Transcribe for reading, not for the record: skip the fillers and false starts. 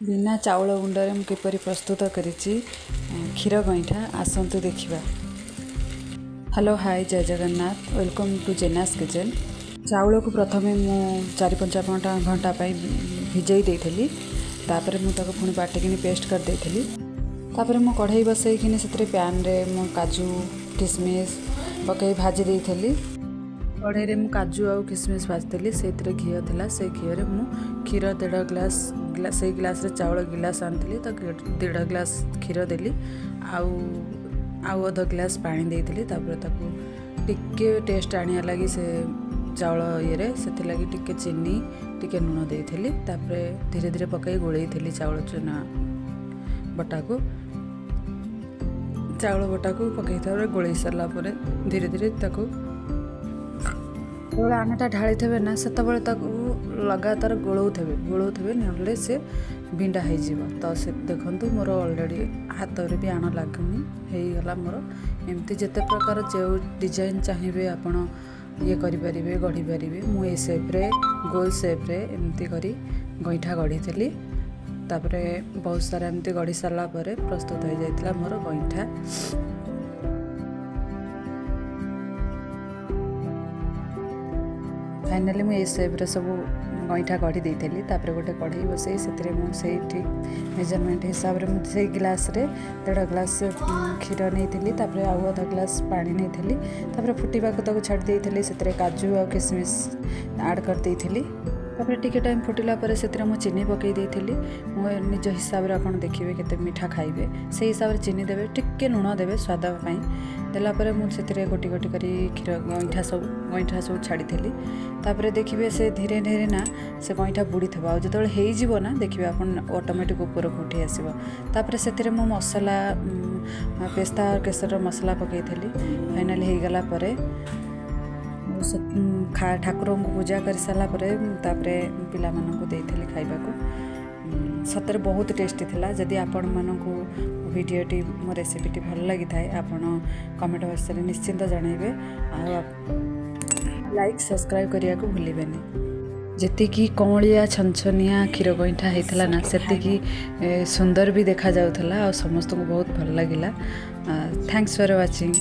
बिना चाउल गुंडरे ମୁଁ କିପରି ପ୍ରସ୍ତୁତ କରିଛି କ୍ଷୀର ଗଇଁଠା ଆସନ୍ତୁ ଦେଖିବା। ହ୍ୟାଲୋ ହାଇ ଜୟ Jagannath welcome to Jena's kitchen. ଚାଉଳକୁ ପ୍ରଥମେ ମୁଁ 4-5 ଘଣ୍ଟା ପାଇଁ ଭିଜେଇ ଦେଇଥିଲି। ତାପରେ ମୁଁ ତାକୁ ପୁଣି ବାଟିକିନି ପେଷ୍ଟ କରିଦେଇଥିଲି। ତାପରେ ମୁଁ କଢ଼େଇ ବସେଇକିନି ସେଥିରେ ପ୍ୟାନ୍ରେ ମୁଁ କାଜୁ କିସମିସ୍ ପକାଇ ଭାଜି ଦେଇଥିଲି। କଢ଼େଇରେ ମୁଁ କାଜୁ ଆଉ କିସମିସ୍ ଭାଜିଥିଲି। ସେଇଥିରେ ଘିଅ ଥିଲା। ସେ ଘିଅରେ ମୁଁ କ୍ଷୀର 1.5 ଗ୍ଲାସ୍ ସେଇ ଗ୍ଲାସ୍ରେ ଚାଉଳ ଗିଲାସ ଆଣିଥିଲି ତ 1.5 ଗ୍ଲାସ୍ କ୍ଷୀର ଦେଲି ଆଉ 1/2 ଗ୍ଲାସ୍ ପାଣି ଦେଇଥିଲି। ତାପରେ ତାକୁ ଟିକେ ଟେଷ୍ଟ ଆଣିବା ଲାଗି ସେ ଚାଉଳ ଇଏରେ ସେଥିଲାଗି ଟିକେ ଚିନି ଟିକେ ଲୁଣ ଦେଇଥିଲି। ତାପରେ ଧୀରେ ଧୀରେ ପକାଇ ଗୋଳେଇଥିଲି ଚାଉଳ ଚୁନା ବଟାକୁ ପକାଇ ତାପରେ ଗୋଳେଇ ସାରିଲା ପରେ ଧୀରେ ଧୀରେ ତାକୁ ଯେତେବେଳେ ଆଣଟା ଢାଳିଥିବେ ନା ସେତେବେଳେ ତାକୁ ଲଗାତାର ଗୋଳଉଥିବେ ନହେଲେ ସେ ବିଣ୍ଡା ହେଇଯିବ। ତ ସେ ଦେଖନ୍ତୁ ମୋର ଅଲରେଡ଼ି ହାତରେ ବି ଆଣ ଲାଗୁନି ହେଇଗଲା ମୋର। ଏମିତି ଯେତେ ପ୍ରକାର ଯେଉଁ ଡିଜାଇନ୍ ଚାହିଁବେ ଆପଣ ଇଏ କରିପାରିବେ ଗଢ଼ିପାରିବେ। ମୁଁ ଏ ସେପ୍ରେ ଗୋଲ ସେପ୍ରେ ଏମିତି କରି ଗଇଁଠା ଗଢ଼ିଥିଲି। ତାପରେ ବହୁତ ସାରା ଏମିତି ଗଢ଼ି ସାରିଲା ପରେ ପ୍ରସ୍ତୁତ ହୋଇଯାଇଥିଲା ମୋର ଗଇଁଠା। फाइनाली मुझे सेप्रे सब गईठा गढ़ी देती। तापर गोटे कढ़ई बसई से ठीक मेजरमेंट हिसाब से मुझे गिलास 1.5 ग्लास क्षीर नहीं तापर आउ 1/2 ग्लास पानी नहीं फुटा को छाड़ी देती। से काजू और किसमिश आड कर देती। तापर टिके टाइम फुटिला पर से चीनी पकई देती। मो निज हिसाब से आप देखिए केते मीठा खाइबे से हिसाब से चीनी देवे टिके लुण देवे स्वाद देलापर मुझे गोटी गोटी कर क्षीर गईठा सब छाड़ी। तापर देखिए से धीरे धीरे ना से गईठा बुड़ी थे आज जो ना देखिए आप ऑटोमेटिक ऊपर को उठी आसो। तापर से मसला पेस्ता और केसर मसला पकई फाइनाली हो गला ठाकुर को पूजा कर सारा पिला मानू देती खाइबा को। सतरे बहुत टेस्टी थिला। जदि आपण मानू वीडियोटी मो रेसिपीटी भल लगी थाए आपण कमेंट बॉक्स में निश्चिंत जनइबे। लाइक सब्सक्राइब करिया को भूलिबेनी। जेतिकी कौलिया छनछनिया क्षीर गईठा होता ना सेतिकी सुंदर भी देखा जाउथला और समस्त को बहुत भल लगिला। Thanks for watching.